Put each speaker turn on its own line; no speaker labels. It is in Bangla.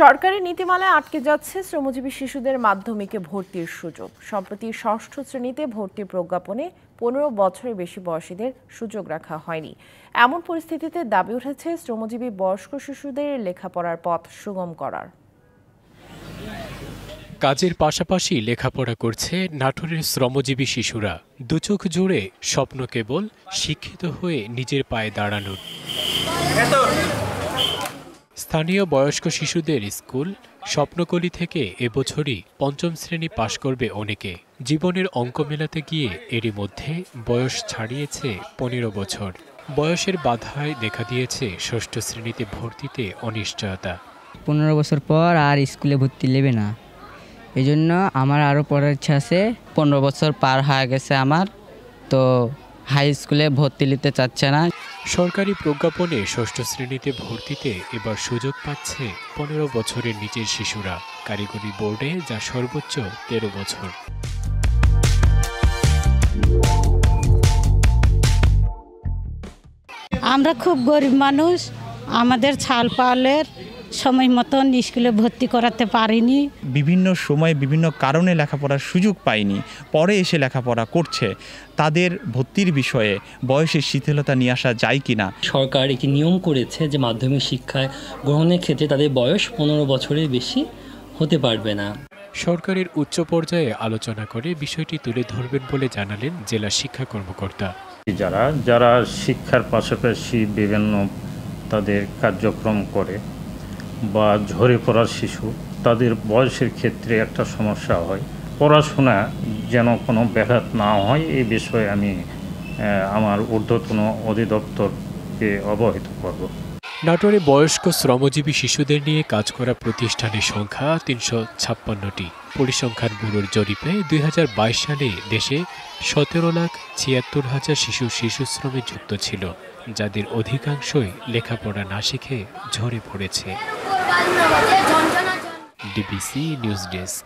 সরকারি নীতিমালায় আটকে যাচ্ছে শ্রমজীবী শিশুদের মাধ্যমিকে ভর্তির সুযোগ। সম্প্রতি ষষ্ঠ শ্রেণীতে ভর্তির প্রজ্ঞাপনে 15 বছরের বেশি বয়সীদের সুযোগ রাখা হয়নি। এমন পরিস্থিতিতে দাবি উঠেছে শ্রমজীবী বয়স্ক শিশুদের লেখাপড়ার পথ সুগম করার।
কাজের পাশাপাশি লেখাপড়া করছে নাটোরের শ্রমজীবী শিশুরা। দুচোখ জুড়ে স্বপ্ন কেবল শিক্ষিত হয়ে নিজের পায়ে দাঁড়ানোর। স্থানীয় বয়স্ক শিশুদের স্কুল স্বপ্নকলি থেকে এবছরই 5ম শ্রেণী পাশ করবে অনেকে। জীবনের অঙ্ক মেলাতে গিয়ে এরই মধ্যে বয়স ছাড়িয়েছে 15 বছর। বয়সের বাধায় দেখা দিয়েছে ষষ্ঠ শ্রেণীতে ভর্তিতে অনিশ্চয়তা।
15 বছর পর আর স্কুলে ভর্তি নেবে না, এই জন্য আমার আরও পড়ার ইচ্ছা আছে।
15 বছর পার হয়ে গেছে আমার, তো হাই স্কুলে ভর্তি নিতে চাচ্ছে না।
সরকারি প্রজ্ঞাপনে ষষ্ঠ শ্রেণীতে ভর্তিতে এবার সুযোগ পাচ্ছে 15 বছরের নিচের শিশুরা। কারিগরি বোর্ডে যা সর্বোচ্চ 13 বছর।
আমরা খুব গরিব মানুষ, আমাদের ছাল পালের সময় মতন স্কুলে ভর্তি করাতে পারিনি।
বিভিন্ন সময় বিভিন্ন কারণে লেখাপড়ার সুযোগ পায়নি, পরে এসে লেখাপড়া করছে। তাদের ভর্তির বিষয়ে বয়সের শিথিলতা নিয়ে আসা যায় কিনা।
সরকার একটি নিয়ম করেছে যে মাধ্যমিক শিক্ষায় গ্রহণের ক্ষেত্রে তাদের বয়স 15 বছরের বেশি হতে পারবে না।
সরকারের উচ্চ পর্যায়ে আলোচনা করে বিষয়টি তুলে ধরবেন বলে জানালেন জেলা শিক্ষা কর্মকর্তা।
যারা শিক্ষার পাশাপাশি বিভিন্ন তাদের কার্যক্রম করে বা ঝরে পড়ার শিশু, তাদের বয়সের ক্ষেত্রে একটা সমস্যা হয়। পড়াশোনা যেন কোনো ব্যাঘাত না হয় এই বিষয়ে আমি আমার ঊর্ধ্বতন অধিদপ্তরকে অবহিত করব।
নাটোরে বয়স্ক শ্রমজীবী শিশুদের নিয়ে কাজ করা প্রতিষ্ঠানের সংখ্যা 356টি। পরিসংখ্যান ব্যুরোর জরিপে 2022 সালে দেশে 17,76,000 শিশু শ্রমে যুক্ত ছিল, যাদের অধিকাংশই লেখাপড়া না শিখে ঝরে পড়েছে। DBC news desk.